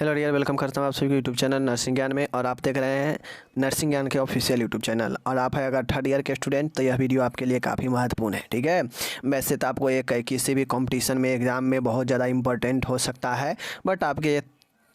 Hello dear, welcome करता हूँ आप सभी को यूट्यूब चैनल नर्सिंग ज्ञान में। और आप देख रहे हैं नर्सिंग ज्ञान के ऑफिशियल यूट्यूब चैनल। और आप है अगर थर्ड ईयर के स्टूडेंट तो यह वीडियो आपके लिए काफ़ी महत्वपूर्ण है। ठीक है, वैसे तो आपको एक किसी भी कंपटीशन में एग्ज़ाम में बहुत ज़्यादा इंपॉर्टेंट हो सकता है, बट आपके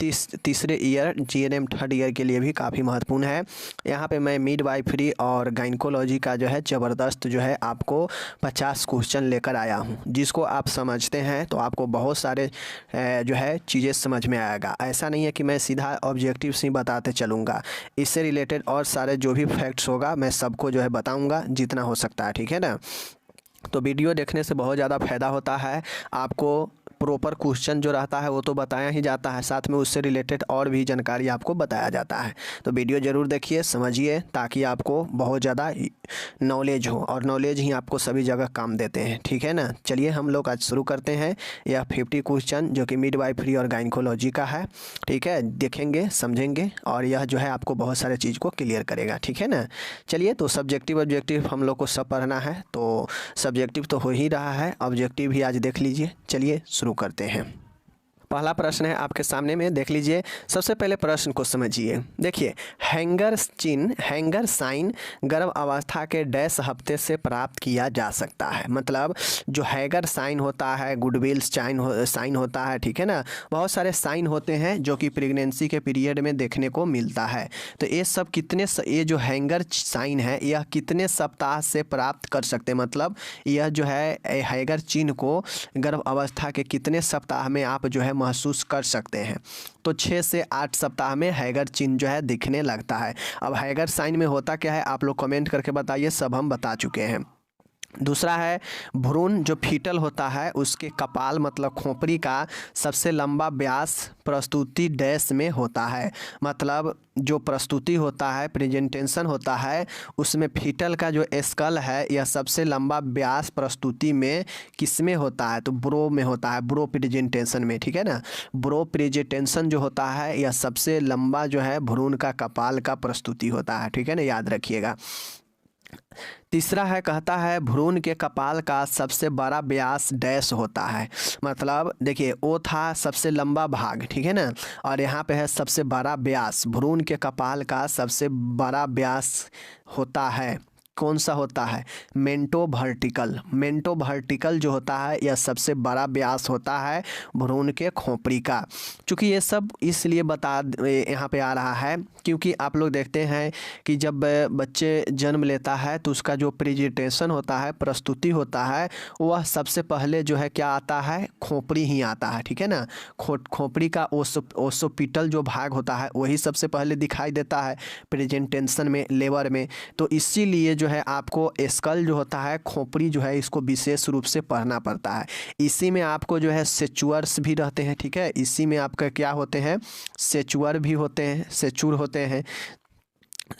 तीसरे ईयर जीएनएम थर्ड ईयर के लिए भी काफ़ी महत्वपूर्ण है। यहाँ पे मैं मिडवाइफरी और गायनकोलॉजी का जो है ज़बरदस्त जो है आपको 50 क्वेश्चन लेकर आया हूँ, जिसको आप समझते हैं तो आपको बहुत सारे जो है चीज़ें समझ में आएगा। ऐसा नहीं है कि मैं सीधा ऑब्जेक्टिव्स ही बताते चलूँगा, इससे रिलेटेड और सारे जो भी फैक्ट्स होगा मैं सबको जो है बताऊँगा जितना हो सकता है। ठीक है ना, तो वीडियो देखने से बहुत ज़्यादा फ़ायदा होता है। आपको प्रॉपर क्वेश्चन जो रहता है वो तो बताया ही जाता है, साथ में उससे रिलेटेड और भी जानकारी आपको बताया जाता है। तो वीडियो ज़रूर देखिए, समझिए, ताकि आपको बहुत ज़्यादा नॉलेज हो, और नॉलेज ही आपको सभी जगह काम देते हैं। ठीक है ना, चलिए हम लोग आज शुरू करते हैं। यह 50 क्वेश्चन जो कि मिडवाइफरी और गायनकोलॉजी का है। ठीक है, देखेंगे, समझेंगे, और यह जो है आपको बहुत सारे चीज़ को क्लियर करेगा। ठीक है ना, चलिए, तो सब्जेक्टिव ऑब्जेक्टिव हम लोग को सब पढ़ना है, तो सब्जेक्टिव तो हो ही रहा है, ऑब्जेक्टिव भी आज देख लीजिए। चलिए शुरू करते हैं। पहला प्रश्न है आपके सामने में, देख लीजिए। सबसे पहले प्रश्न को समझिए। देखिए, हैंगर साइन गर्भ अवस्था के डैश हफ्ते से प्राप्त किया जा सकता है। मतलब जो हैगर साइन होता है, गुडविल साइन होता है, ठीक है ना, बहुत सारे साइन होते हैं जो कि प्रेगनेंसी के पीरियड में देखने को मिलता है। तो ये सब ये जो हैंगर साइन है यह कितने सप्ताह से प्राप्त कर सकते हैं, मतलब यह जो है हैगर चिन्ह को गर्भ अवस्था के कितने सप्ताह में आप जो है महसूस कर सकते हैं। तो 6 से 8 सप्ताह में हैगर चिन्ह जो है दिखने लगता है। अब हैगर साइन में होता क्या है आप लोग कमेंट करके बताइए, सब हम बता चुके हैं। दूसरा है भ्रूण जो फीटल होता है उसके कपाल मतलब खोपड़ी का सबसे लंबा व्यास प्रस्तुति डैश में होता है। मतलब जो प्रस्तुति होता है, प्रेजेंटेशन होता है, उसमें फीटल का जो स्कल है यह सबसे लंबा व्यास प्रस्तुति में किस में होता है, तो ब्रो में होता है, ब्रो प्रेजेंटेशन में। ठीक है ना, ब्रो प्रेजेंटेशन जो होता है यह सबसे लंबा जो है भ्रूण का कपाल का प्रस्तुति होता है। ठीक है ना, याद रखिएगा। तीसरा है, कहता है भ्रूण के कपाल का सबसे बड़ा व्यास डैश होता है। मतलब देखिए, वो था सबसे लंबा भाग, ठीक है ना, और यहाँ पे है सबसे बड़ा व्यास। भ्रूण के कपाल का सबसे बड़ा व्यास होता है, कौन सा होता है, मेंटो वर्टिकल जो होता है यह सबसे बड़ा व्यास होता है भ्रूण के खोपड़ी का। चूँकि ये सब इसलिए यहाँ पे आ रहा है क्योंकि आप लोग देखते हैं कि जब बच्चे जन्म लेता है तो उसका जो प्रेजेंटेशन होता है, प्रस्तुति होता है, वह सबसे पहले जो है क्या आता है, खोपड़ी ही आता है। ठीक है ना, खोपड़ी का ओसोपिटल जो भाग होता है वही सबसे पहले दिखाई देता है प्रेजेंटेशन में, लेबर में। तो इसीलिए जो है आपको स्कल जो होता है, खोपड़ी जो है, इसको विशेष रूप से पढ़ना पड़ता है। इसी में आपको जो है सेचुअर्स भी रहते हैं। ठीक है, इसी में आपका क्या होते हैं, सेचुअर भी होते हैं, सेचुर होते हैं,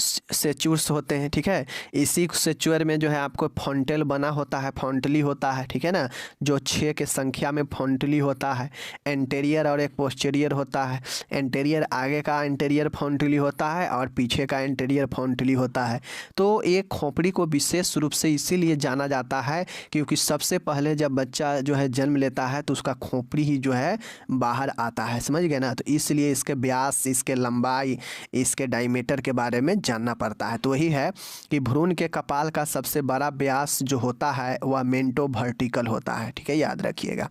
सेचुर्स होते हैं। ठीक है, इसी सेचुअर में जो है आपको फॉन्टेल बना होता है, फॉन्टली होता है। ठीक है ना, जो 6 के संख्या में फॉन्टली होता है। एंटेरियर और एक पोस्टीरियर होता है। एंटेरियर आगे का एंटेरियर फॉन्टली होता है और पीछे का एंटेरियर फॉन्टली होता है। तो एक खोपड़ी को विशेष रूप से इसीलिए जाना जाता है क्योंकि सबसे पहले जब बच्चा जो है जन्म लेता है तो उसका खोपड़ी ही जो है बाहर आता है, समझ गए ना। तो इसलिए इसके व्यास, इसके लंबाई, इसके डायमीटर के बारे में जानना पड़ता है। तो वही है कि भ्रूण के कपाल का सबसे बड़ा व्यास जो होता है वह मेंटो वर्टिकल होता है। ठीक है, याद रखिएगा।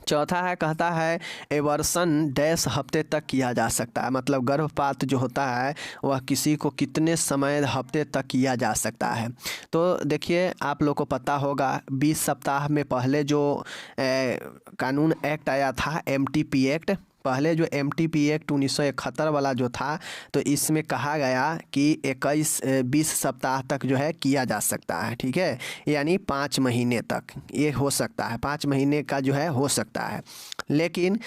चौथा है, कहता है एवर्सन डैश हफ्ते तक किया जा सकता है। मतलब गर्भपात जो होता है वह किसी को कितने समय हफ्ते तक किया जा सकता है। तो देखिए, आप लोग को पता होगा 20 सप्ताह में पहले जो कानून एक्ट आया था, MTP एक्ट, पहले जो MTP एक्ट 1971 वाला जो था, तो इसमें कहा गया कि 20 सप्ताह तक जो है किया जा सकता है। ठीक है, यानी 5 महीने तक ये हो सकता है, 5 महीने का जो है हो सकता है। लेकिन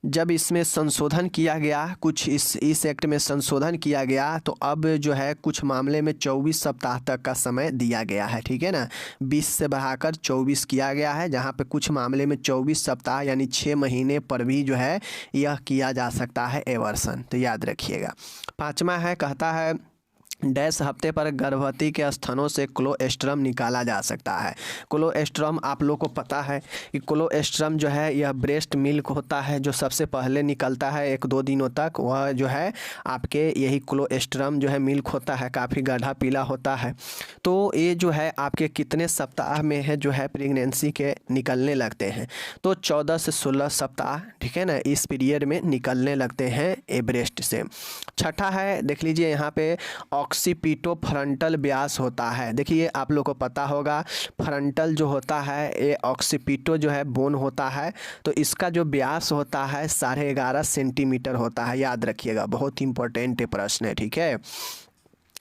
जब इसमें संशोधन किया गया, कुछ इस एक्ट में संशोधन किया गया, तो अब जो है कुछ मामले में 24 सप्ताह तक का समय दिया गया है। ठीक है ना, 20 से बढ़ाकर 24 किया गया है, जहाँ पे कुछ मामले में 24 सप्ताह यानी 6 महीने पर भी जो है यह किया जा सकता है एवर्सन। तो याद रखिएगा। पाँचवा है, कहता है डैश हफ्ते पर गर्भवती के स्तनों से कोलोस्ट्रम निकाला जा सकता है। कोलोस्ट्रम आप लोग को पता है कि कोलोस्ट्रम जो है यह ब्रेस्ट मिल्क होता है जो सबसे पहले निकलता है 1-2 दिनों तक। वह जो है आपके यही कोलोस्ट्रम जो है मिल्क होता है, काफ़ी गाढ़ा पीला होता है। तो ये जो है आपके कितने सप्ताह में है जो है प्रेगनेंसी के निकलने लगते हैं, तो 14 से 16 सप्ताह, ठीक है ना, इस पीरियड में निकलने लगते हैं ये ब्रेस्ट से। छठा है, देख लीजिए यहाँ पे ऑक्सीपिटो फ्रंटल व्यास होता है। देखिए आप लोग को पता होगा फ्रंटल जो होता है ये ऑक्सीपिटो जो है बोन होता है, तो इसका जो व्यास होता है 11.5 सेंटीमीटर होता है। याद रखिएगा, बहुत इंपॉर्टेंट प्रश्न है, ठीक है।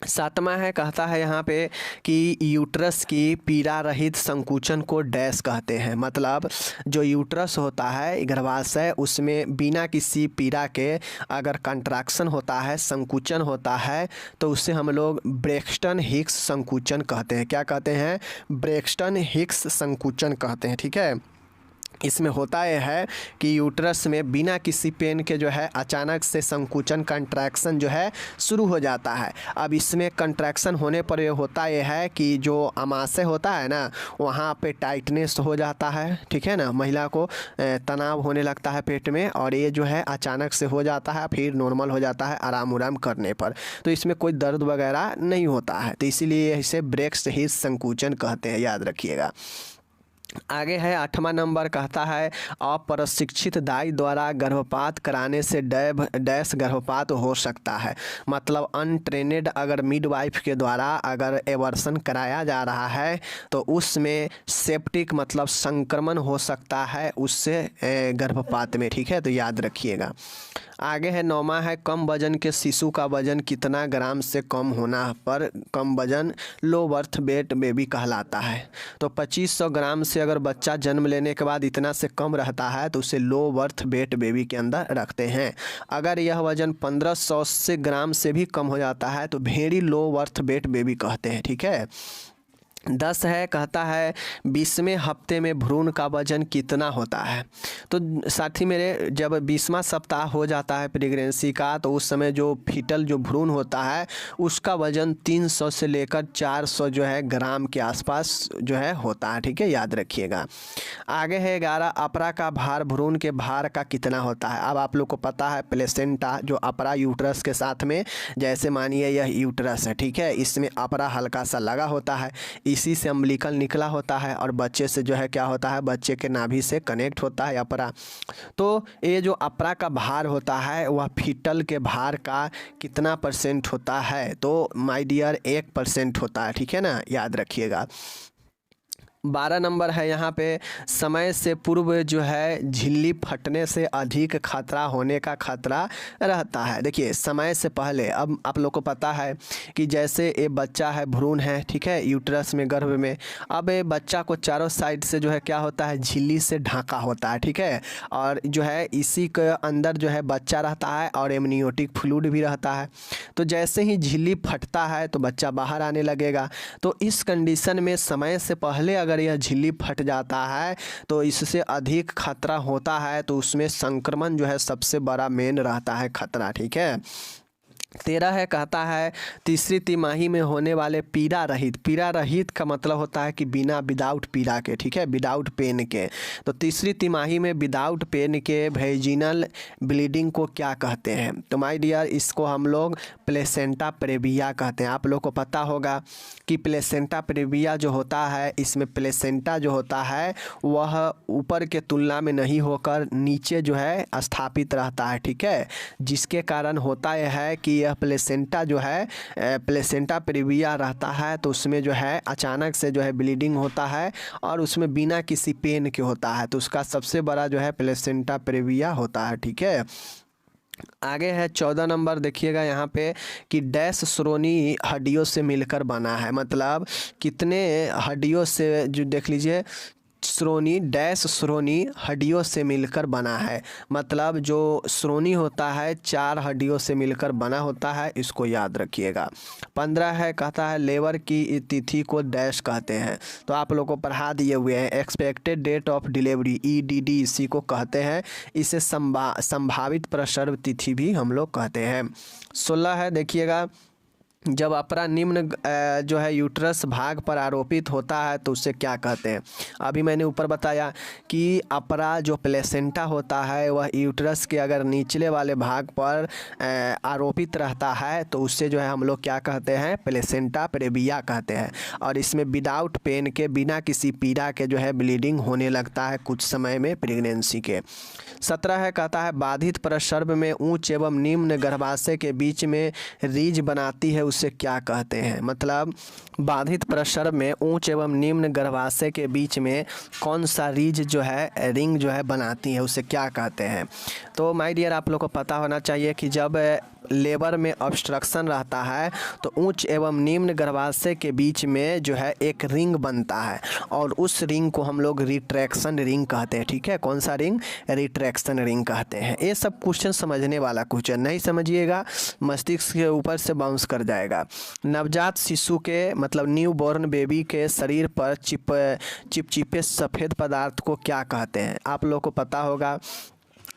सातवां है, कहता है यहाँ पे कि यूट्रस की पीड़ा रहित संकुचन को डैश कहते हैं। मतलब जो यूट्रस होता है गर्भाशय, उसमें बिना किसी पीड़ा के अगर कंट्रैक्शन होता है, संकुचन होता है, तो उससे हम लोग ब्रेक्सटन हिक्स संकुचन कहते हैं। क्या कहते हैं? ब्रेक्सटन हिक्स संकुचन कहते हैं, ठीक है। इसमें होता यह है कि यूट्रस में बिना किसी पेन के जो है अचानक से संकुचन कंट्रैक्शन जो है शुरू हो जाता है। अब इसमें कंट्रैक्शन होने पर यह होता यह है कि जो अमाशय होता है ना, वहाँ पे टाइटनेस हो जाता है, ठीक है ना, महिला को तनाव होने लगता है पेट में, और ये जो है अचानक से हो जाता है, फिर नॉर्मल हो जाता है आराम उराम करने पर। तो इसमें कोई दर्द वगैरह नहीं होता है, तो इसीलिए इसे ब्रेक्स हिक्स संकुचन कहते हैं, याद रखिएगा। आगे है 8वां नंबर, कहता है अप्रशिक्षित दाई द्वारा गर्भपात कराने से डैश गर्भपात हो सकता है। मतलब अनट्रेनेड अगर मिडवाइफ के द्वारा अगर एवर्सन कराया जा रहा है तो उसमें सेप्टिक मतलब संक्रमण हो सकता है उससे गर्भपात में, ठीक है, तो याद रखिएगा। आगे है 9वां है, कम वजन के शिशु का वजन कितना ग्राम से कम होना पर कम वजन लो बर्थ वेट बेबी कहलाता है। तो 2500 ग्राम से अगर बच्चा जन्म लेने के बाद इतना से कम रहता है तो उसे लो बर्थ वेट बेबी के अंदर रखते हैं। अगर यह वजन 1580 ग्राम से भी कम हो जाता है तो very low birth weight baby कहते हैं, ठीक है। 10 है, कहता है 20वें हफ्ते में भ्रूण का वजन कितना होता है। तो साथी मेरे, जब 20वां सप्ताह हो जाता है प्रेगनेंसी का, तो उस समय जो फीटल जो भ्रूण होता है उसका वजन 300 से लेकर 400 जो है ग्राम के आसपास जो है होता है, ठीक है, याद रखिएगा। आगे है 11, अपरा का भार भ्रूण के भार का कितना होता है। अब आप लोग को पता है प्लेसेंटा जो अपरा यूट्रस के साथ में, जैसे मानिए यह यूट्रस है, ठीक है, इसमें अपरा हल्का सा लगा होता है, इसी से अम्बिलिकल निकला होता है और बच्चे से जो है क्या होता है, बच्चे के नाभि से कनेक्ट होता है अपरा। तो ये जो अपरा का भार होता है वह फीटल के भार का कितना % होता है, तो माय डियर 1% होता है, ठीक है ना, याद रखिएगा। 12 नंबर है यहाँ पे, समय से पूर्व जो है झिल्ली फटने से अधिक खतरा होने का खतरा रहता है। देखिए समय से पहले, अब आप लोग को पता है कि जैसे ये बच्चा है, भ्रूण है, ठीक है, यूट्रस में, गर्भ में, अब ये बच्चा को चारों साइड से जो है क्या होता है, झिल्ली से ढाका होता है, ठीक है, और जो है इसी के अंदर जो है बच्चा रहता है और एमनियोटिक फ्लूइड भी रहता है। तो जैसे ही झिल्ली फटता है तो बच्चा बाहर आने लगेगा। तो इस कंडीशन में समय से पहले अगर यह झिल्ली फट जाता है तो इससे अधिक खतरा होता है, तो उसमें संक्रमण जो है सबसे बड़ा मेन रहता है खतरा, ठीक है। 13 है, कहता है तीसरी तिमाही में होने वाले पीड़ा रहित का मतलब होता है कि बिना विदाउट पीड़ा के, ठीक है, विदाउट पेन के। तो तीसरी तिमाही में विदाउट पेन के वेजिनल ब्लीडिंग को क्या कहते हैं। तो माय डियर, इसको हम लोग प्लेसेंटा प्रेविया कहते हैं। आप लोग को पता होगा कि प्लेसेंटा प्रेविया जो होता है, इसमें प्लेसेंटा जो होता है वह ऊपर के तुलना में नहीं होकर नीचे जो है स्थापित रहता है, ठीक है, जिसके कारण होता यह है कि यह प्लेसेंटा जो है प्लेसेंटा प्रेविया रहता है, तो उसमें जो है अचानक से जो है ब्लीडिंग होता है और उसमें बिना किसी पेन के होता है, तो उसका सबसे बड़ा जो है प्लेसेंटा प्रेविया होता है, ठीक है। आगे है 14 नंबर, देखिएगा यहाँ पे कि डैश श्रोणी हड्डियों से मिलकर बना है। मतलब कितने हड्डियों से, जो देख लीजिए, श्रोणी डैश श्रोणी हड्डियों से मिलकर बना है। मतलब जो श्रोणी होता है 4 हड्डियों से मिलकर बना होता है, इसको याद रखिएगा। 15 है, कहता है लेबर की तिथि को डैश कहते हैं। तो आप लोगों को पढ़ा दिए हुए हैं, expected date of delivery EDD इसी को कहते हैं। इसे संभावित प्रसव तिथि भी हम लोग कहते हैं। 16 है, देखिएगा जब अपरा निम्न जो है यूट्रस भाग पर आरोपित होता है तो उसे क्या कहते हैं। अभी मैंने ऊपर बताया कि अपरा जो प्लेसेंटा होता है वह यूट्रस के अगर निचले वाले भाग पर आरोपित रहता है तो उससे जो है हम लोग क्या कहते हैं, प्लेसेंटा प्रेविया कहते हैं। और इसमें विदाउट पेन के, बिना किसी पीड़ा के जो है ब्लीडिंग होने लगता है कुछ समय में प्रेगनेंसी के। 17 है, कहता है बाधित प्रसर्व में उच्च एवं निम्न गर्भाशय के बीच में रीज बनाती है, उसे क्या कहते हैं। मतलब बाधित प्रसर्व में उच्च एवं निम्न गर्भाशय के बीच में कौन सा रीज जो है, रिंग जो है बनाती है, उसे क्या कहते हैं। तो माय डियर आप लोग को पता होना चाहिए कि जब लेबर में ऑब्स्ट्रक्शन रहता है तो उच्च एवं निम्न गर्भाशय के बीच में जो है एक रिंग बनता है और उस रिंग को हम लोग रिट्रैक्शन रिंग कहते हैं। ठीक है, कौन सा रिंग, रिट्रैक्शन रिंग कहते हैं। ये सब क्वेश्चन समझने वाला क्वेश्चन, नहीं समझिएगा मस्तिष्क के ऊपर से बाउंस कर जाएगा। नवजात शिशु के मतलब न्यू बॉर्न बेबी के शरीर पर चिपचिपे सफ़ेद पदार्थ को क्या कहते हैं। आप लोग को पता होगा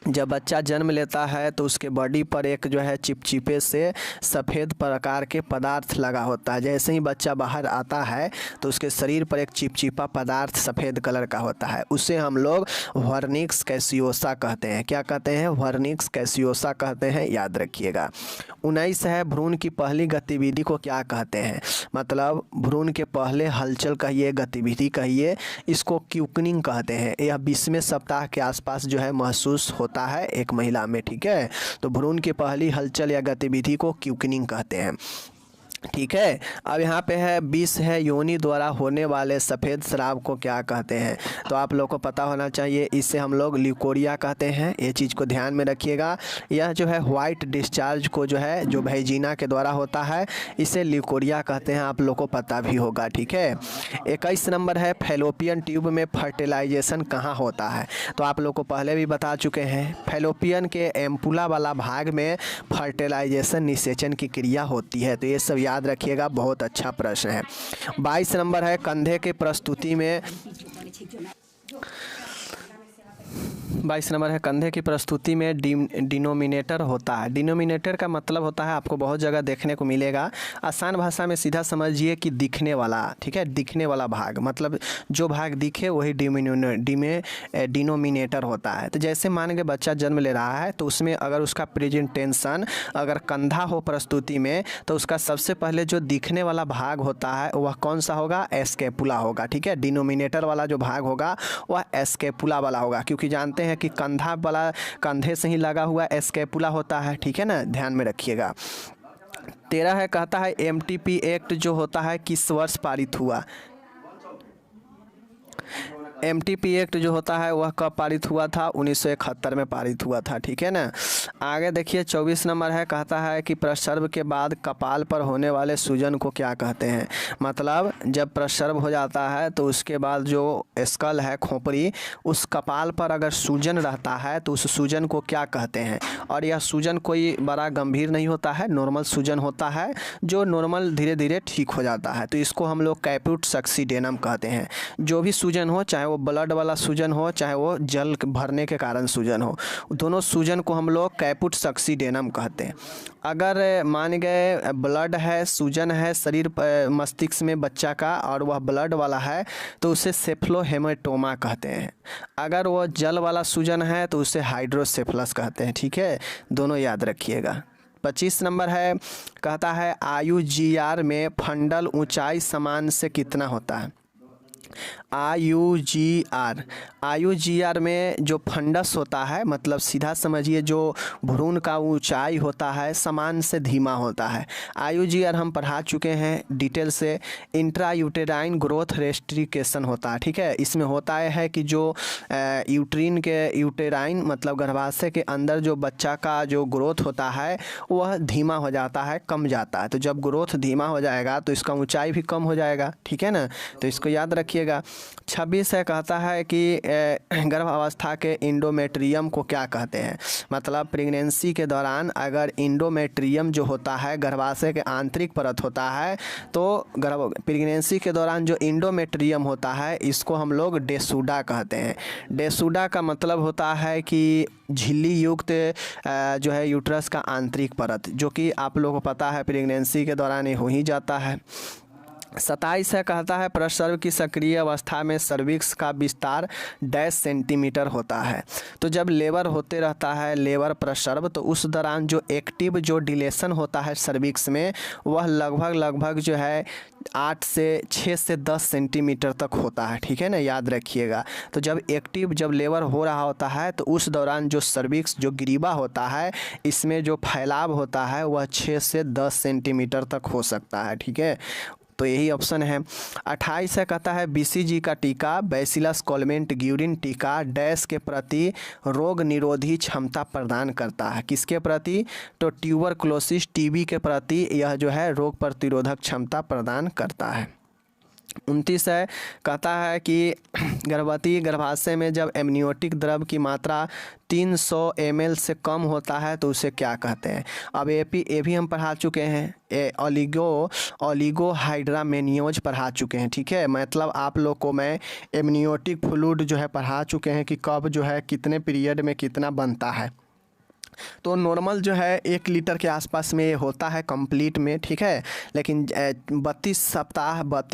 जब बच्चा जन्म लेता है तो उसके बॉडी पर एक जो है चिपचिपे से सफ़ेद प्रकार के पदार्थ लगा होता है। जैसे ही बच्चा बाहर आता है तो उसके शरीर पर एक चिपचिपा पदार्थ सफ़ेद कलर का होता है, उसे हम लोग वर्निक्स कैसियोसा कहते हैं। क्या कहते हैं, वर्निक्स कैसियोसा कहते हैं, याद रखिएगा। 19 है, भ्रूण की पहली गतिविधि को क्या कहते हैं। मतलब भ्रूण के पहले हलचल कहिए, गतिविधि कहिए, इसको क्यूकनिंग कहते हैं। यह 20वें सप्ताह के आसपास जो है महसूस होता है एक महिला में। ठीक है, तो भ्रूण की पहली हलचल या गतिविधि को क्यूकनिंग कहते हैं। ठीक है, अब यहाँ पे है 20 है, योनि द्वारा होने वाले सफ़ेद स्राव को क्या कहते हैं। तो आप लोग को पता होना चाहिए, इसे हम लोग ल्यूकोरिया कहते हैं। ये चीज़ को ध्यान में रखिएगा। यह जो है वाइट डिस्चार्ज को जो है जो वैजिना के द्वारा होता है, इसे ल्यूकोरिया कहते हैं, आप लोग को पता भी होगा। ठीक है, 21 नंबर है, फैलोपियन ट्यूब में फर्टिलाइजेशन कहाँ होता है। तो आप लोग को पहले भी बता चुके हैं, फैलोपियन के एम्पुला वाला भाग में फर्टिलाइजेशन निषेचन की क्रिया होती है। तो ये सब याद रखिएगा, बहुत अच्छा प्रश्न है। 22 नंबर है, कंधे की प्रस्तुति में 22 नंबर है, कंधे की प्रस्तुति में डिनोमिनेटर होता है। डिनोमिनेटर का मतलब होता है, आपको बहुत जगह देखने को मिलेगा, आसान भाषा में सीधा समझिए कि दिखने वाला। ठीक है, दिखने वाला भाग, मतलब जो भाग दिखे वही डिनोमिनेटर होता है। तो जैसे मान के बच्चा जन्म ले रहा है तो उसमें अगर उसका प्रेजेंटेशन अगर कंधा हो प्रस्तुति में, तो उसका सबसे पहले जो दिखने वाला भाग होता है वह कौन सा होगा, एस्केपुला होगा। ठीक है, डिनोमिनेटर वाला जो भाग होगा वह एस्केपुला वाला होगा, क्योंकि जानते हैं कि कंधा वाला कंधे से ही लगा हुआ एस्केपुला होता है। ठीक है ना, ध्यान में रखिएगा। 13 है, कहता है एमटीपी एक्ट जो होता है किस वर्ष पारित हुआ। एमटीपी एक्ट जो होता है वह कब पारित हुआ था, 1971 में पारित हुआ था। ठीक है ना, आगे देखिए 24 नंबर है, कहता है कि प्रसर्व के बाद कपाल पर होने वाले सूजन को क्या कहते हैं। मतलब जब प्रसर्व हो जाता है तो उसके बाद जो स्कल है, खोपड़ी, उस कपाल पर अगर सूजन रहता है तो उस सूजन को क्या कहते हैं। और यह सूजन कोई बड़ा गंभीर नहीं होता है, नॉर्मल सूजन होता है जो नॉर्मल धीरे धीरे ठीक हो जाता है। तो इसको हम लोग कैप्यूट सक्सीडेनम कहते हैं। जो भी सूजन हो, चाहे वो ब्लड वाला सूजन हो, चाहे वो जल भरने के कारण सूजन हो, दोनों सूजन को हम लोग कैप्यूट सक्सीडेनम कहते हैं। अगर मान गए ब्लड है, सूजन है शरीर मस्तिष्क में बच्चा का और वह ब्लड वाला है तो उसे सेफ्लोहेमेटोमा कहते हैं। अगर वो जल वाला सूजन है तो उसे हाइड्रोसेफलस कहते हैं। ठीक है, दोनों याद रखिएगा। 25 नंबर है, कहता है IUGR में फंडल ऊंचाई समान से कितना होता है। IUGR में जो फंडस होता है, मतलब सीधा समझिए जो भ्रूण का ऊंचाई होता है समान से धीमा होता है। IUGR हम पढ़ा चुके हैं डिटेल से। इंट्रा यूटेराइन ग्रोथ रेस्ट्रिकेशन होता है। ठीक है, इसमें होता है कि जो यूटेराइन मतलब गर्भाशय के अंदर जो बच्चा का जो ग्रोथ होता है वह धीमा हो जाता है, कम जाता है। तो जब ग्रोथ धीमा हो जाएगा तो इसका ऊंचाई भी कम हो जाएगा। ठीक है ना, तो इसको याद रखिएगा। 26 है, कहता है कि गर्भावस्था के इंडोमेट्रियम को क्या कहते हैं। मतलब प्रेगनेंसी के दौरान अगर इंडोमेट्रियम जो होता है गर्भाशय के आंतरिक परत होता है, तो प्रेगनेंसी के दौरान जो इंडोमेट्रियम होता है इसको हम लोग डेसूडा कहते हैं। डेसूडा का मतलब होता है कि झिल्ली युक्त जो है यूट्रस का आंतरिक परत, जो कि आप लोगों को पता है प्रेगनेंसी के दौरान ये हो ही जाता है। 27 है, कहता है प्रसव की सक्रिय अवस्था में सर्विक्स का विस्तार 10 सेंटीमीटर होता है। तो जब लेबर होते रहता है, लेबर प्रसव, तो उस दौरान जो एक्टिव जो डिलेशन होता है सर्विक्स में वह लगभग जो है 6 से 10 सेंटीमीटर तक होता है। ठीक है ना, याद रखिएगा। तो जब लेबर हो रहा होता है तो उस दौरान जो सर्विक्स जो ग्रीवा होता है इसमें जो फैलाव होता है वह 6 से 10 सेंटीमीटर तक हो सकता है। ठीक है, तो यही ऑप्शन है। 28 है, कहता है BCG का टीका बैसिलस कोलमेंट ग्यूरिन टीका डैश के प्रति रोग निरोधी क्षमता प्रदान करता है। किसके प्रति? तो ट्यूबरकुलोसिस TB के प्रति यह जो है रोग प्रतिरोधक क्षमता प्रदान करता है। 29 है, कहता है कि गर्भवती गर्भाशय में जब एमनियोटिक द्रव की मात्रा 300 ml से कम होता है तो उसे क्या कहते हैं। अब ये भी हम पढ़ा चुके हैं, ओलिगोहाइड्रामेनियोज पढ़ा चुके हैं। ठीक है, मतलब आप लोग को मैं एमनियोटिक फ्लूइड जो है पढ़ा चुके हैं कि कब जो है कितने पीरियड में कितना बनता है। तो नॉर्मल जो है 1 लीटर के आसपास में ये होता है कंप्लीट में। ठीक है, लेकिन 32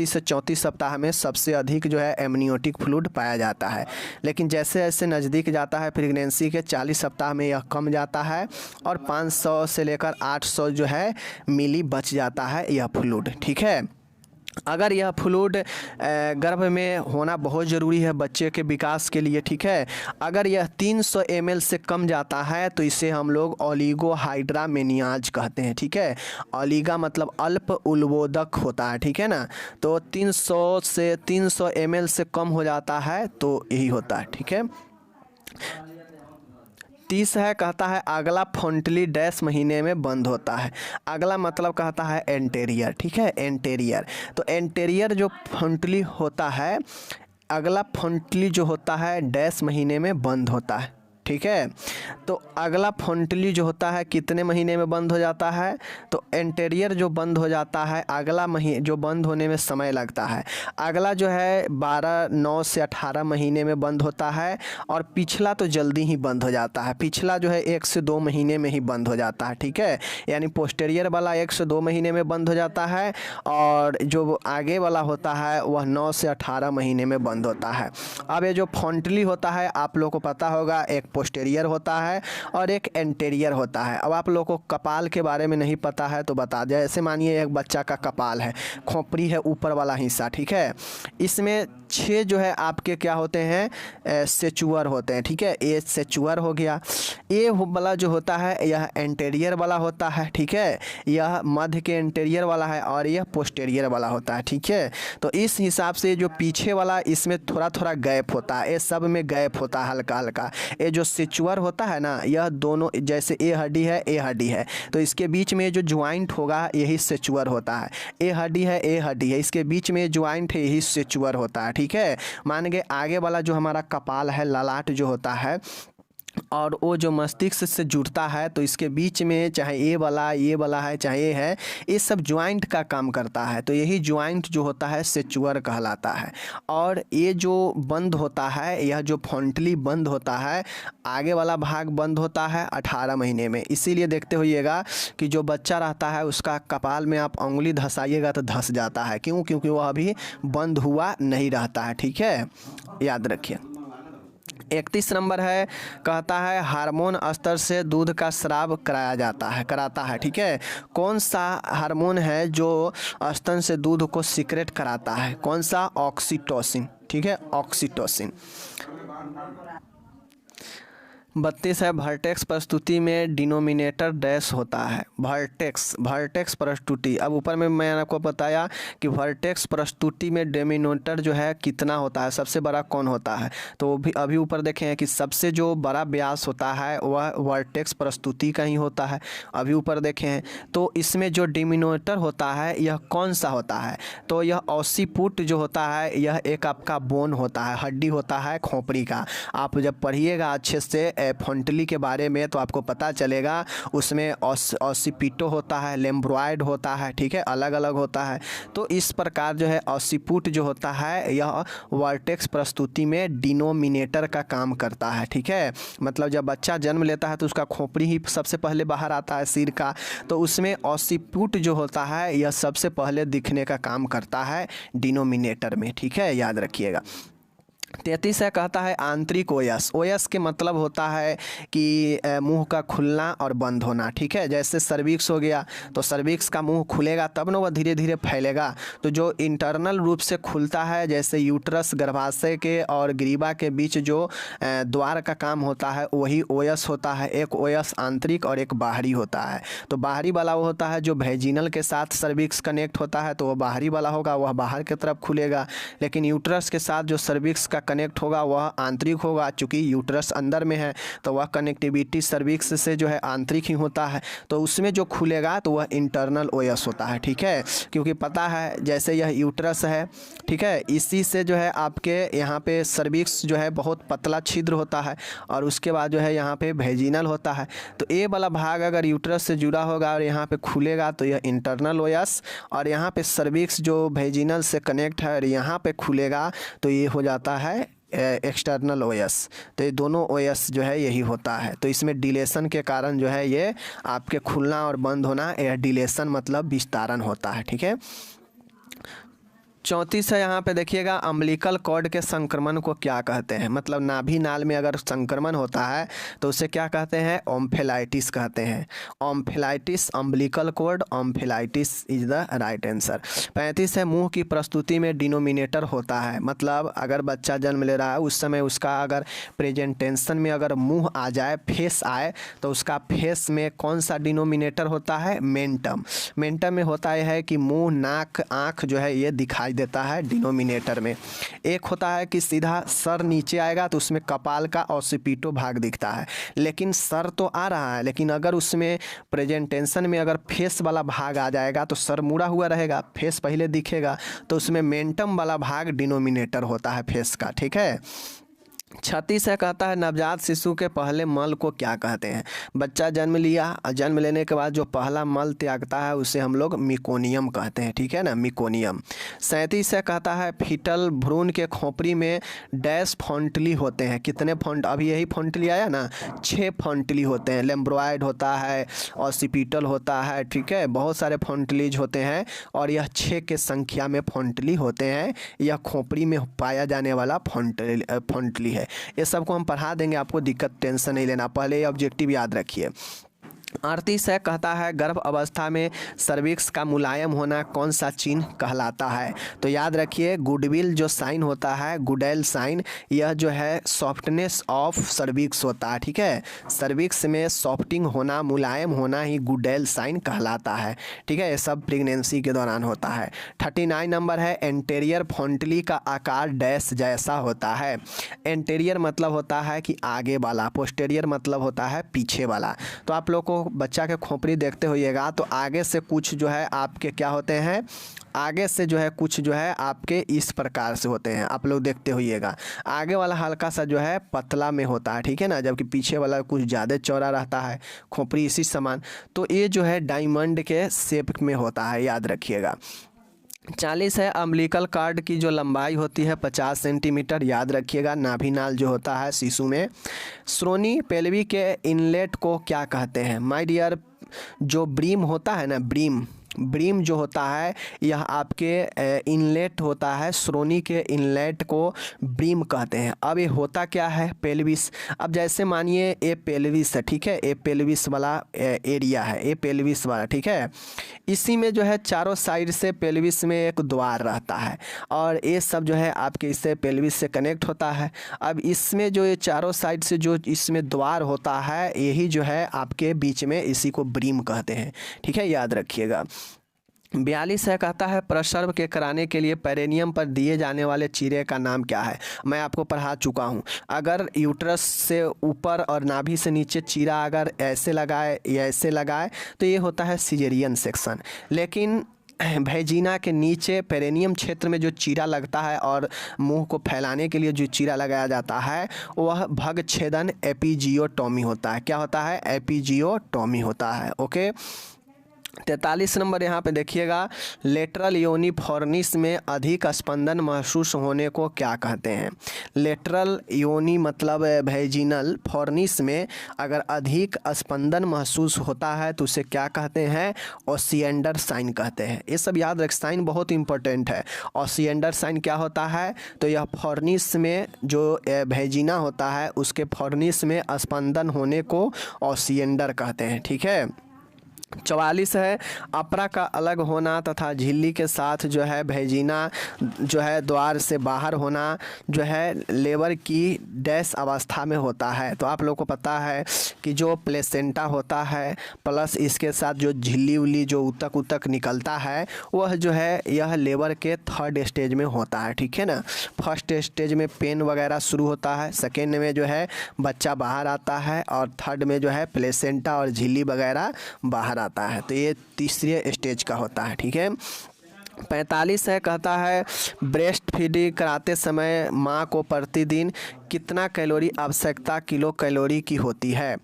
से 34 सप्ताह में सबसे अधिक जो है एमनियोटिक फ्लूइड पाया जाता है। लेकिन जैसे जैसे नज़दीक जाता है प्रेगनेंसी के 40 सप्ताह में यह कम जाता है और 500 से लेकर 800 जो है मिली बच जाता है यह फ्लूइड। ठीक है, अगर यह फ्लूइड गर्भ में होना बहुत ज़रूरी है बच्चे के विकास के लिए। ठीक है, अगर यह 300 ml से कम जाता है तो इसे हम लोग ओलिगोहाइड्रामेनियाज कहते हैं। ठीक है, ओलिगा मतलब अल्प उल्बोधक होता है। ठीक है ना, तो 300 ml से कम हो जाता है तो यही होता है। ठीक है, 30 है, कहता है अगला फ्रंटली डैश महीने में बंद होता है। अगला मतलब कहता है एंटेरियर। ठीक है, एंटेरियर, तो एंटेरियर जो फ्रंटली होता है, अगला फ्रंटली जो होता है डैश महीने में बंद होता है। ठीक है, तो अगला फ्रंटली जो होता है कितने महीने में बंद हो जाता है, तो एंटेरियर जो बंद हो जाता है अगला महीने जो बंद होने में समय लगता है, अगला जो है 9 से 18 महीने में बंद होता है और पिछला तो जल्दी ही बंद हो जाता है। पिछला जो है 1 से 2 महीने में ही बंद हो जाता है। ठीक है, यानी पोस्टेरियर वाला 1 से 2 महीने में बंद हो जाता है और जो आगे वाला होता है वह 9 से 18 महीने में बंद होता है। अब ये जो फ्रंटली होता है आप लोग को पता होगा, एक पोस्टेरियर होता है और एक एंटेरियर होता है। अब आप लोगों को कपाल के बारे में नहीं पता है तो बता दें, जैसे मानिए एक बच्चा का कपाल है, खोपड़ी है ऊपर वाला हिस्सा। ठीक है, इसमें 6 जो है आपके क्या होते हैं, सेचुअर होते हैं। ठीक है, ए सेचुअर हो गया। ए वाला जो होता है यह एंटेरियर वाला होता है। ठीक है, यह मध्य के एंटेरियर वाला है और यह पोस्टेरियर वाला होता है। ठीक है, तो इस हिसाब से जो पीछे वाला इसमें थोड़ा थोड़ा गैप होता है, ये सब में गैप होता है हल्का हल्का। ये जो सेचुअर होता है ना, यह दोनों जैसे ए हड्डी है ए हड्डी है तो इसके बीच में जो ज्वाइंट होगा यही सेचुअर होता है। ए हड्डी है ए हड्डी है, इसके बीच में ज्वाइंट है यही सेचुअर होता है। ठीक है, मान गए आगे वाला जो हमारा कपाल है, ललाट जो होता है और वो जो मस्तिष्क से जुड़ता है तो इसके बीच में चाहे ये वाला है चाहे ये है, ये सब ज्वाइंट का काम करता है। तो यही ज्वाइंट जो होता है सेचुअर कहलाता है। और ये जो बंद होता है, यह जो फ्रंटली बंद होता है, आगे वाला भाग बंद होता है 18 महीने में। इसीलिए देखते होइएगा कि जो बच्चा रहता है उसका कपाल में आप उंगली धसाइएगा तो धस जाता है। क्यों? क्योंकि वह अभी बंद हुआ नहीं रहता है। ठीक है, याद रखिए। 31 नंबर है, कहता है हार्मोन स्तर से दूध का स्राव कराता है। ठीक है, कौन सा हार्मोन है जो स्तन से दूध को सीक्रेट कराता है? कौन सा? ऑक्सीटोसिन। ठीक है, ऑक्सीटोसिन। 32 है, वर्टेक्स प्रस्तुति में डिनोमिनेटर डैश होता है। वर्टेक्स प्रस्तुति, अब ऊपर में मैंने आपको बताया कि वर्टेक्स प्रस्तुति में डिनोमिनेटर जो है कितना होता है, सबसे बड़ा कौन होता है। तो अभी ऊपर देखें कि सबसे जो बड़ा व्यास होता है वह वर्टेक्स प्रस्तुति का ही होता है। अभी ऊपर देखें तो इसमें जो डिनोमिनेटर होता है यह कौन सा होता है, तो यह ऑसिपुट जो होता है यह एक आपका बोन होता है, हड्डी होता है खोपड़ी का। आप जब पढ़िएगा अच्छे से फोंटली के बारे में तो आपको पता चलेगा, उसमें ऑसिपिटो होता है, लेम्ब्रॉयड होता है, ठीक है, अलग अलग होता है। तो इस प्रकार जो है ऑसिपुट जो होता है यह वर्टेक्स प्रस्तुति में डिनोमिनेटर का काम करता है, ठीक है। मतलब जब बच्चा जन्म लेता है तो उसका खोपड़ी ही सबसे पहले बाहर आता है सिर का, तो उसमें ऑसिपुट जो होता है यह सबसे पहले दिखने का काम करता है डिनोमिनेटर में, ठीक है, याद रखिएगा। 33 है, कहता है आंतरिक ओयस। ओयस के मतलब होता है कि मुंह का खुलना और बंद होना, ठीक है। जैसे सर्विक्स हो गया तो सर्विक्स का मुंह खुलेगा तब ना वह धीरे धीरे फैलेगा। तो जो इंटरनल रूप से खुलता है, जैसे यूट्रस गर्भाशय के और ग्रीवा के बीच जो द्वार का काम होता है वही ओयस होता है। एक ओयस आंतरिक और एक बाहरी होता है। तो बाहरी वाला वो होता है जो वेजिनल के साथ सर्विक्स कनेक्ट होता है, तो वह बाहरी वाला होगा, वह बाहर की तरफ खुलेगा। लेकिन यूट्रस के साथ जो सर्विक्स का कनेक्ट होगा वह आंतरिक होगा, चूँकि यूट्रस अंदर में है तो वह कनेक्टिविटी सर्विक्स से जो है आंतरिक ही होता है। तो उसमें जो खुलेगा तो वह इंटरनल ओयस होता है, ठीक है। क्योंकि पता है जैसे यह यूट्रस है, ठीक है, इसी से जो है आपके यहाँ पे सर्विक्स जो है बहुत पतला छिद्र होता है और उसके बाद जो है यहाँ पे वेजिनल होता है। तो ए वाला भाग अगर यूट्रस से जुड़ा होगा और यहाँ पे खुलेगा तो यह इंटरनल ओयस, और यहाँ पे सर्विक्स जो वेजिनल से कनेक्ट है और यहाँ पे खुलेगा तो ये हो जाता है एक्सटर्नल ओयस। तो ये दोनों ओयस जो है यही होता है। तो इसमें डिलेशन के कारण जो है ये आपके खुलना और बंद होना, यह डिलेशन मतलब विस्तारण होता है, ठीक है। 34 है, यहाँ पे देखिएगा अम्बिलिकल कॉर्ड के संक्रमण को क्या कहते हैं। मतलब नाभि नाल में अगर संक्रमण होता है तो उसे क्या कहते हैं, ओम्फेलाइटिस कहते हैं। Omphalitis, umbilical cord, omphalitis is the right answer. 35 है, मुंह की प्रस्तुति में डिनोमिनेटर होता है। मतलब अगर बच्चा जन्म ले रहा है उस समय उसका अगर प्रेजेंटेशन में अगर मुंह आ जाए, फेस आए, तो उसका फेस में कौन सा डिनोमिनेटर होता है, मेंटम। मेंटम में होता है कि मुंह, नाक, आँख जो है ये दिखाई देता है डिनोमिनेटर में। एक होता है कि सीधा सर नीचे आएगा तो उसमें कपाल का ऑसिपिटो भाग दिखता है, लेकिन सर तो आ रहा है, लेकिन अगर उसमें प्रेजेंटेशन में अगर फेस वाला भाग आ जाएगा तो सर मुड़ा हुआ रहेगा, फेस पहले दिखेगा, तो उसमें मेंटम वाला भाग डिनोमिनेटर होता है फेस का, ठीक है। 36 है, कहता है नवजात शिशु के पहले मल को क्या कहते हैं। बच्चा जन्म लिया, जन्म लेने के बाद जो पहला मल त्यागता है उसे हम लोग मिकोनियम कहते हैं, ठीक है ना, मिकोनियम। 37 है, कहता है फीटल भ्रूण के खोपड़ी में डैश फॉन्टली होते हैं। कितने फॉन्ट, अभी यही फॉन्टली आया ना, 6 फॉन्टली होते हैं। लेम्ब्रॉयड होता है, ऑसिपिटल होता है, ठीक है, बहुत सारे फॉन्टलीज होते हैं और यह 6 के संख्या में फॉन्टली होते हैं। यह खोपड़ी में पाया जाने वाला फॉन्टली है। ये सबको हम पढ़ा देंगे, आपको दिक्कत टेंशन नहीं लेना, पहले ये ऑब्जेक्टिव याद रखिए। 38 है, कहता है गर्भ अवस्था में सर्विक्स का मुलायम होना कौन सा चिन्ह कहलाता है। तो याद रखिए गुडविल जो साइन होता है, गुडेल साइन, यह जो है सॉफ्टनेस ऑफ सर्विक्स होता है, ठीक है। सर्विक्स में सॉफ्टिंग होना, मुलायम होना ही गुडेल साइन कहलाता है, ठीक है। ये सब प्रेगनेंसी के दौरान होता है। 39 नंबर है, एंटेरियर फॉन्टली का आकार डैश जैसा होता है। एंटेरियर मतलब होता है कि आगे वाला, पोस्टेरियर मतलब होता है पीछे वाला। तो आप लोग को बच्चा के खोपड़ी देखते होइएगा तो आगे से कुछ जो है आपके क्या होते हैं, आगे से जो है कुछ जो है आपके इस प्रकार से होते हैं, आप लोग देखते होइएगा। आगे वाला हल्का सा जो है पतला में होता है, ठीक है ना, जबकि पीछे वाला कुछ ज़्यादा चौड़ा रहता है, खोपड़ी इसी समान। तो ये जो है डायमंड के शेप में होता है, याद रखिएगा। 40 है, अम्बिलिकल कॉर्ड की जो लंबाई होती है 50 सेंटीमीटर, याद रखिएगा। नाभिनाल जो होता है शिशु में। श्रोणी पेल्वी के इनलेट को क्या कहते हैं। माय डियर, जो ब्रीम होता है ना, ब्रीम, ब्रीम जो होता है यह आपके इनलेट होता है, श्रोणि के इनलेट को ब्रीम कहते हैं। अब ये होता क्या है, पेल्विस। अब जैसे मानिए ये पेल्विस है, ठीक है, ये पेल्विस वाला एरिया है, ये पेल्विस वाला, ठीक है। इसी में जो है चारों साइड से पेल्विस में एक द्वार रहता है और ये सब जो है आपके इससे पेल्विस से कनेक्ट होता है। अब इसमें जो ये चारों साइड से जो इसमें द्वार होता है यही जो है आपके बीच में, इसी को ब्रीम कहते हैं, ठीक है, याद रखिएगा। 42 है, कहता है प्रसव के कराने के लिए पेरिनियम पर दिए जाने वाले चीरे का नाम क्या है। मैं आपको पढ़ा चुका हूँ। अगर यूट्रस से ऊपर और नाभि से नीचे चीरा अगर ऐसे लगाए या ऐसे लगाए तो ये होता है सिजेरियन सेक्शन। लेकिन वैजिना के नीचे पेरिनियम क्षेत्र में जो चीरा लगता है और मुंह को फैलाने के लिए जो चीरा लगाया जाता है वह भगछेदन एपिजियोटोमी होता है। क्या होता है, एपिजियोटोमी होता है। ओके, 43 नंबर यहाँ पे देखिएगा, लेटरल योनि फॉर्निस में अधिक स्पंदन महसूस होने को क्या कहते हैं। लेटरल योनि मतलब वैजिनल फॉर्निस में अगर अधिक स्पंदन महसूस होता है तो उसे क्या कहते हैं, ओसिएंडर साइन कहते हैं। ये सब याद रख, साइन बहुत इंपॉर्टेंट है। ओसिएंडर साइन क्या होता है, तो यह फॉर्निस में जो वैजिना होता है उसके फॉर्निस में स्पंदन होने को ओसिएंडर कहते हैं, ठीक है। 44 है, अपरा का अलग होना तथा झिल्ली के साथ जो है वैजिना जो है द्वार से बाहर होना जो है लेबर की डैश अवस्था में होता है। तो आप लोगों को पता है कि जो प्लेसेंटा होता है प्लस इसके साथ जो झिल्ली उल्ली जो उतक उतक निकलता है वह जो है यह लेबर के थर्ड स्टेज में होता है, ठीक है ना। फर्स्ट स्टेज में पेन वगैरह शुरू होता है, सेकेंड में जो है बच्चा बाहर आता है और थर्ड में जो है प्लेसेंटा और झिल्ली वगैरह बाहर आता है। तो ये तीसरे स्टेज का होता है, ठीक है। 45 है, कहता है ब्रेस्ट फीडिंग कराते समय माँ को प्रतिदिन कितना कैलोरी आवश्यकता किलो कैलोरी की होती है।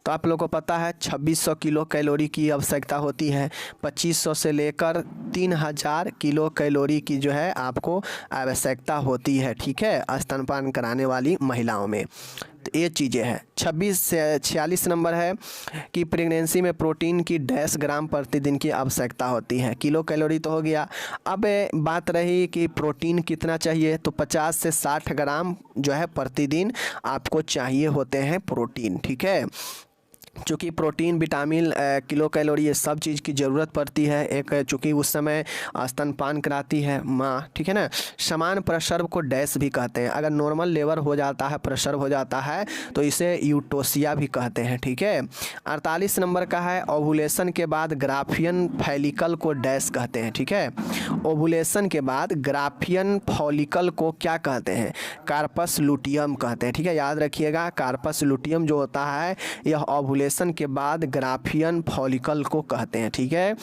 तो आप लोगों को पता है 2600 किलो कैलोरी की आवश्यकता होती है। 2500 से लेकर 3000 किलो कैलोरी की जो है आपको आवश्यकता होती है, ठीक है, स्तनपान कराने वाली महिलाओं में। तो ये चीज़ें हैं। 46 नंबर है कि प्रेगनेंसी में प्रोटीन की 1.5 ग्राम प्रतिदिन की आवश्यकता होती है। किलो कैलोरी तो हो गया, अब बात रही कि प्रोटीन कितना चाहिए, तो 50 से 60 ग्राम जो है प्रतिदिन आपको चाहिए होते हैं प्रोटीन, ठीक है। चूँकि प्रोटीन विटामिन किलो कैलोरी ये सब चीज़ की ज़रूरत पड़ती है एक, चूँकि उस समय स्तनपान कराती है माँ, ठीक है ना। समान प्रसव को डैश भी कहते हैं। अगर नॉर्मल लेबर हो जाता है, प्रसव हो जाता है तो इसे यूटोसिया भी कहते हैं, ठीक है। 48 नंबर का है, ओवुलेशन के बाद ग्राफियन फॉलिकल को डैश कहते हैं, ठीक है। ओवुलेशन के बाद ग्राफियन फॉलिकल को क्या कहते हैं, कार्पस लुटियम कहते हैं, ठीक है, याद रखिएगा। कार्पस लुटियम जो होता है यह ओवुलेशन के बाद ग्राफियन फॉलिकल को कहते हैं, ठीक है।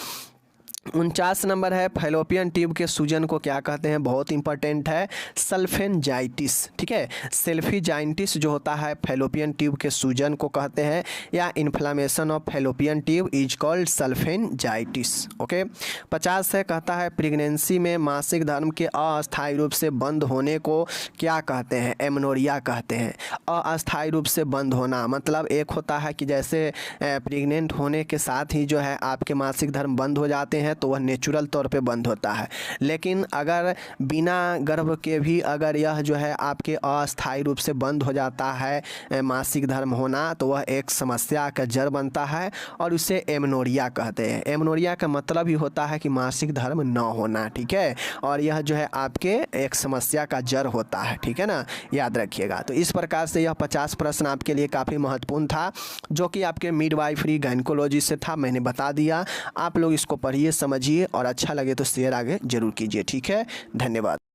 49 नंबर है, फैलोपियन ट्यूब के सूजन को क्या कहते हैं, बहुत इंपॉर्टेंट है, सल्फेंजाइटिस, ठीक है। सेल्फीजाइटिस जो होता है फैलोपियन ट्यूब के सूजन को कहते हैं, या inflammation of fallopian tube is called salpingitis. Okay. 50 है, कहता है प्रेगनेंसी में मासिक धर्म के अस्थायी रूप से बंद होने को क्या कहते हैं, एमनोरिया कहते हैं। अस्थायी रूप से बंद होना मतलब एक होता है कि जैसे प्रेग्नेंट होने के साथ ही जो है आपके मासिक धर्म बंद हो जाते हैं तो वह नेचुरल तौर पे बंद होता है। लेकिन अगर बिना गर्भ के भी अगर यह जो है आपके अस्थायी रूप से बंद हो जाता है मासिक धर्म होना तो वह एक समस्या का जड़ बनता है और उसे एमनोरिया कहते हैं। एमनोरिया का मतलब ही होता है कि मासिक धर्म न होना, ठीक है, और यह जो है आपके एक समस्या का जड़ होता है, ठीक है ना, याद रखिएगा। तो इस प्रकार से यह 50 प्रश्न आपके लिए काफ़ी महत्वपूर्ण था जो कि आपके मिडवाइफरी गायनेकोलॉजी से था, मैंने बता दिया। आप लोग इसको पढ़िए, समझिए और अच्छा लगे तो शेयर आगे जरूर कीजिए, ठीक है। धन्यवाद।